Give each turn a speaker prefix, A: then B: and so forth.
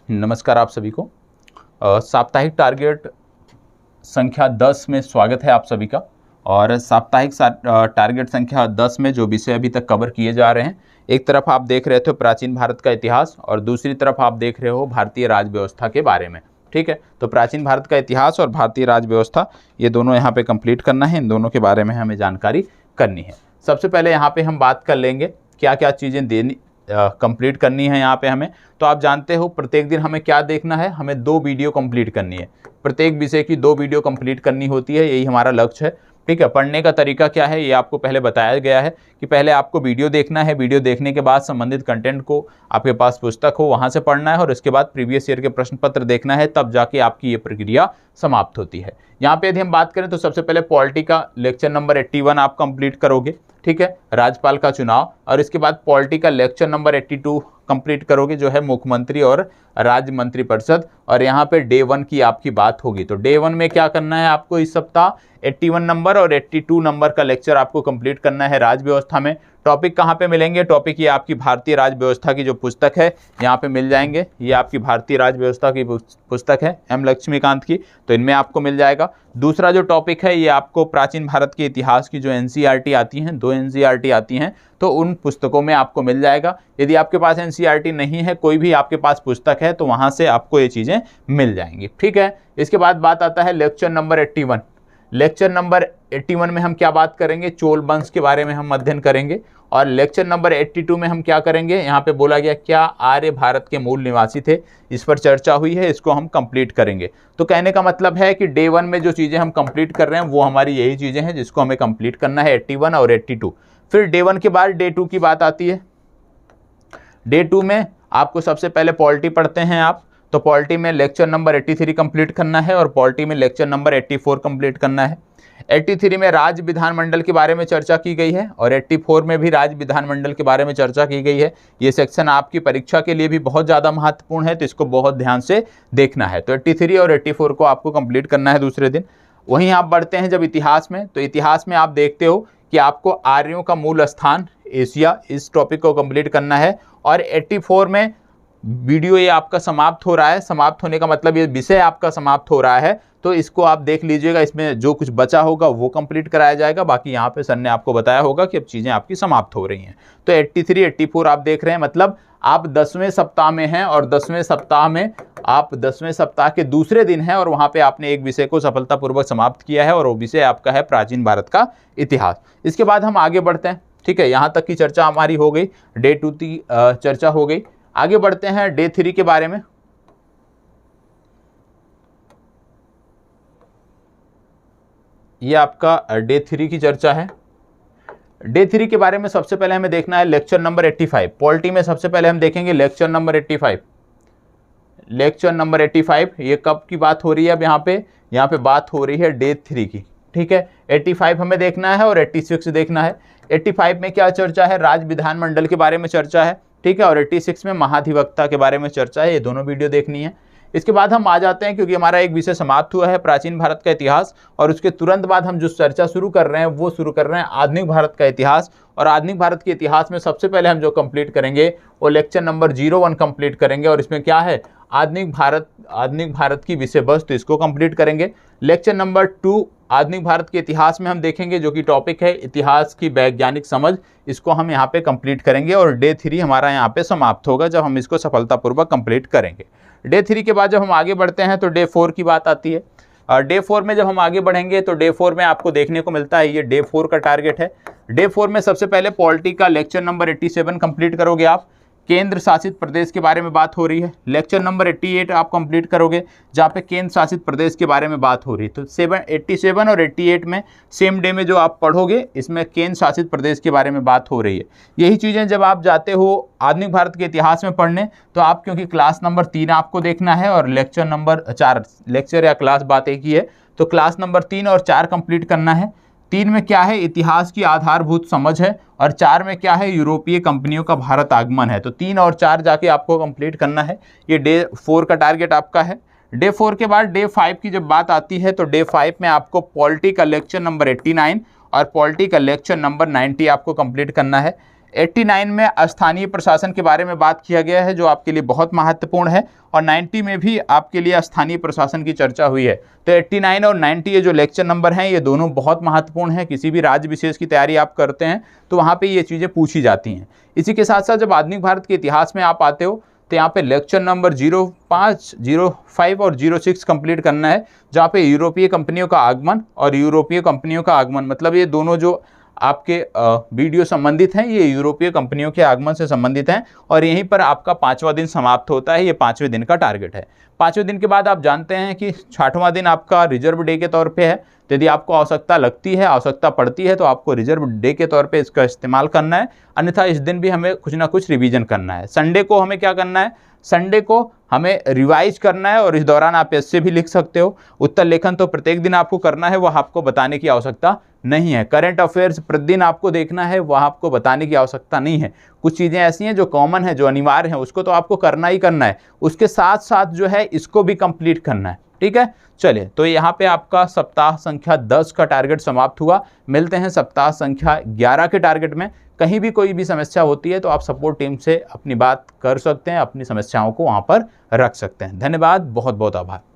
A: नमस्कार आप सभी को। साप्ताहिक टारगेट संख्या 10 में स्वागत है आप सभी का। और साप्ताहिक टारगेट संख्या 10 में जो विषय अभी तक कवर किए जा रहे हैं, एक तरफ आप देख रहे थे प्राचीन भारत का इतिहास और दूसरी तरफ आप देख रहे हो भारतीय राज व्यवस्था के बारे में। ठीक है, तो प्राचीन भारत का इतिहास और भारतीय राज व्यवस्था ये दोनों यहाँ पे कंप्लीट करना है, इन दोनों के बारे में हमें जानकारी करनी है। सबसे पहले यहाँ पे हम बात कर लेंगे क्या क्या चीज़ें देनी कंप्लीट करनी है यहाँ पे हमें। तो आप जानते हो प्रत्येक दिन हमें क्या देखना है, हमें 2 वीडियो कंप्लीट करनी है। प्रत्येक विषय की 2 वीडियो कंप्लीट करनी होती है, यही हमारा लक्ष्य है। ठीक है, पढ़ने का तरीका क्या है ये आपको पहले बताया गया है कि पहले आपको वीडियो देखना है, वीडियो देखने के बाद संबंधित कंटेंट को आपके पास पुस्तक हो वहाँ से पढ़ना है और इसके बाद प्रीवियस ईयर के प्रश्न पत्र देखना है, तब जाके आपकी ये प्रक्रिया समाप्त होती है। यहाँ पे यदि हम बात करें तो सबसे पहले पॉलिटी का लेक्चर नंबर 81 आप कंप्लीट करोगे। ठीक है, राज्यपाल का चुनाव, और इसके बाद पॉलिटी का लेक्चर नंबर 82 कंप्लीट करोगे जो है मुख्यमंत्री और राज्य मंत्रिपरिषद, और यहाँ पे डे 1 की आपकी बात होगी। तो डे 1 में क्या करना है आपको इस सप्ताह 81 नंबर और 82 नंबर का लेक्चर आपको कंप्लीट करना है राज व्यवस्था में। टॉपिक कहाँ पे मिलेंगे, टॉपिक ये आपकी भारतीय राज व्यवस्था की जो पुस्तक है यहाँ पे मिल जाएंगे। ये आपकी भारतीय राज व्यवस्था की पुस्तक है एम लक्ष्मीकांत की, तो इनमें आपको मिल जाएगा। दूसरा जो टॉपिक है ये आपको प्राचीन भारत के इतिहास की जो एनसीईआरटी आती हैं, 2 एनसीईआरटी आती हैं, तो उन पुस्तकों में आपको मिल जाएगा। यदि आपके पास एनसीईआरटी नहीं है, कोई भी आपके पास पुस्तक है, तो वहाँ से आपको ये चीज़ें मिल जाएंगी। ठीक है, इसके बाद बात आता है लेक्चर नंबर 81। लेक्चर नंबर 81 में हम क्या बात करेंगे, चोल वंश के बारे में हम अध्ययन करेंगे। और लेक्चर नंबर 82 में हम क्या करेंगे, यहाँ पे बोला गया क्या आर्य भारत के मूल निवासी थे, इस पर चर्चा हुई है, इसको हम कंप्लीट करेंगे। तो कहने का मतलब है कि डे 1 में जो चीज़ें हम कंप्लीट कर रहे हैं वो हमारी यही चीज़ें हैं जिसको हमें कंप्लीट करना है, 81 और 82। फिर डे 1 के बाद डे 2 की बात आती है। डे 2 में आपको सबसे पहले पॉलिटी पढ़ते हैं आप, तो पॉलिटी में लेक्चर नंबर 83 कंप्लीट करना है और पॉलिटी में लेक्चर नंबर 84 कंप्लीट करना है। 83 में राज्य विधानमंडल के बारे में चर्चा की गई है और 84 में भी राज्य विधानमंडल के बारे में चर्चा की गई है। ये सेक्शन आपकी परीक्षा के लिए भी बहुत ज़्यादा महत्वपूर्ण है, तो इसको बहुत ध्यान से देखना है। तो 83 और 84 को आपको कंप्लीट करना है दूसरे दिन। वहीं आप बढ़ते हैं जब इतिहास में, तो इतिहास में आप देखते हो कि आपको आर्यों का मूल स्थान एशिया, इस टॉपिक को कंप्लीट करना है। और 84 में वीडियो ये आपका समाप्त हो रहा है, समाप्त होने का मतलब ये विषय आपका समाप्त हो रहा है, तो इसको आप देख लीजिएगा, इसमें जो कुछ बचा होगा वो कंप्लीट कराया जाएगा। बाकी यहाँ पे सर ने आपको बताया होगा कि अब चीज़ें आपकी समाप्त हो रही हैं। तो 83, 84 आप देख रहे हैं, मतलब आप 10वें सप्ताह में हैं और 10वें सप्ताह में आप 10वें सप्ताह के दूसरे दिन हैं और वहाँ पे आपने एक विषय को सफलतापूर्वक समाप्त किया है और वो विषय आपका है प्राचीन भारत का इतिहास। इसके बाद हम आगे बढ़ते हैं। ठीक है, यहाँ तक की चर्चा हमारी हो गई, डे 2 की चर्चा हो गई। आगे बढ़ते हैं डे 3 के बारे में। ये आपका डे 3 की चर्चा है। डे 3 के बारे में सबसे पहले हमें देखना है लेक्चर नंबर 85। पॉलिटी में सबसे पहले हम देखेंगे लेक्चर नंबर 85। लेक्चर नंबर 85 ये कब की बात हो रही है, अब यहाँ पे बात हो रही है डे 3 की। ठीक है, 85 हमें देखना है और 86 देखना है। 85 में क्या चर्चा है, राज्य विधानमंडल के बारे में चर्चा है। ठीक है, और 86 में महाधिवक्ता के बारे में चर्चा है, ये दोनों वीडियो देखनी है। इसके बाद हम आ जाते हैं, क्योंकि हमारा एक विषय समाप्त हुआ है प्राचीन भारत का इतिहास, और उसके तुरंत बाद हम जो चर्चा शुरू कर रहे हैं वो शुरू कर रहे हैं आधुनिक भारत का इतिहास। और आधुनिक भारत के इतिहास में सबसे पहले हम जो कंप्लीट करेंगे वो लेक्चर नंबर 01 कंप्लीट करेंगे, और इसमें क्या है, आधुनिक भारत की विषय वस्तु, इसको कंप्लीट करेंगे। लेक्चर नंबर 2 आधुनिक भारत के इतिहास में हम देखेंगे, जो कि टॉपिक है इतिहास की वैज्ञानिक समझ, इसको हम यहाँ पे कंप्लीट करेंगे और डे 3 हमारा यहाँ पे समाप्त होगा जब हम इसको सफलतापूर्वक कंप्लीट करेंगे। डे 3 के बाद जब हम आगे बढ़ते हैं तो डे 4 की बात आती है। डे 4 में जब हम आगे बढ़ेंगे तो डे 4 में आपको देखने को मिलता है, ये डे 4 का टारगेट है। डे 4 में सबसे पहले पॉलिटी का लेक्चर नंबर 87 कंप्लीट करोगे आप, केंद्र शासित प्रदेश के बारे में बात हो रही है। लेक्चर नंबर 88 आप कंप्लीट करोगे जहाँ पे केंद्र शासित प्रदेश के बारे में बात हो रही है। तो 87 और 88 में सेम डे में जो आप पढ़ोगे इसमें केंद्र शासित प्रदेश के बारे में बात हो रही है। यही चीज़ें जब आप जाते हो आधुनिक भारत के इतिहास में पढ़ने, तो आप क्योंकि क्लास नंबर 3 आपको देखना है और लेक्चर नंबर 4, लेक्चर या क्लास बात एक ही है, तो क्लास नंबर 3 और 4 कंप्लीट करना है। 3 में क्या है, इतिहास की आधारभूत समझ है, और 4 में क्या है, यूरोपीय कंपनियों का भारत आगमन है। तो 3 और 4 जाके आपको कंप्लीट करना है। ये डे 4 का टारगेट आपका है। डे 4 के बाद डे 5 की जब बात आती है तो डे 5 में आपको पॉलिटी का लेक्चर नंबर 89 और पॉलिटी का लेक्चर नंबर 90 आपको कंप्लीट करना है। 89 में स्थानीय प्रशासन के बारे में बात किया गया है, जो आपके लिए बहुत महत्वपूर्ण है, और 90 में भी आपके लिए स्थानीय प्रशासन की चर्चा हुई है। तो 89 और 90 ये जो लेक्चर नंबर हैं, ये दोनों बहुत महत्वपूर्ण हैं। किसी भी राज्य विशेष की तैयारी आप करते हैं तो वहाँ पे ये चीज़ें पूछी जाती हैं। इसी के साथ साथ जब आधुनिक भारत के इतिहास में आप आते हो तो यहाँ पे लेक्चर नंबर 05, 05 और 06 कंप्लीट करना है, जहाँ पे यूरोपीय कंपनियों का आगमन और यूरोपीय कंपनियों का आगमन, मतलब ये दोनों जो आपके वीडियो संबंधित हैं, ये यूरोपीय कंपनियों के आगमन से संबंधित हैं। और यहीं पर आपका 5वां दिन समाप्त होता है। ये 5वें दिन का टारगेट है। 5वें दिन के बाद आप जानते हैं कि 6वां दिन आपका रिजर्व डे के तौर पे है। तो यदि आपको आवश्यकता लगती है, आवश्यकता पड़ती है, तो आपको रिजर्व डे के तौर पे इसका इस्तेमाल करना है। अन्यथा इस दिन भी हमें कुछ ना कुछ रिवीजन करना है। संडे को हमें क्या करना है, संडे को हमें रिवाइज करना है, और इस दौरान आप ऐसे भी लिख सकते हो। उत्तर लेखन तो प्रत्येक दिन आपको करना है, वह आपको बताने की आवश्यकता नहीं है। करंट अफेयर्स प्रतिदिन आपको देखना है, वह आपको बताने की आवश्यकता नहीं है। कुछ चीज़ें ऐसी हैं जो कॉमन है, जो अनिवार्य है, उसको तो आपको करना ही करना है। उसके साथ साथ जो है इसको भी कंप्लीट करना है। ठीक है, चलिए, तो यहाँ पे आपका सप्ताह संख्या 10 का टारगेट समाप्त हुआ। मिलते हैं सप्ताह संख्या 11 के टारगेट में। कहीं भी कोई भी समस्या होती है तो आप सपोर्ट टीम से अपनी बात कर सकते हैं, अपनी समस्याओं को वहाँ पर रख सकते हैं। धन्यवाद, बहुत बहुत आभार।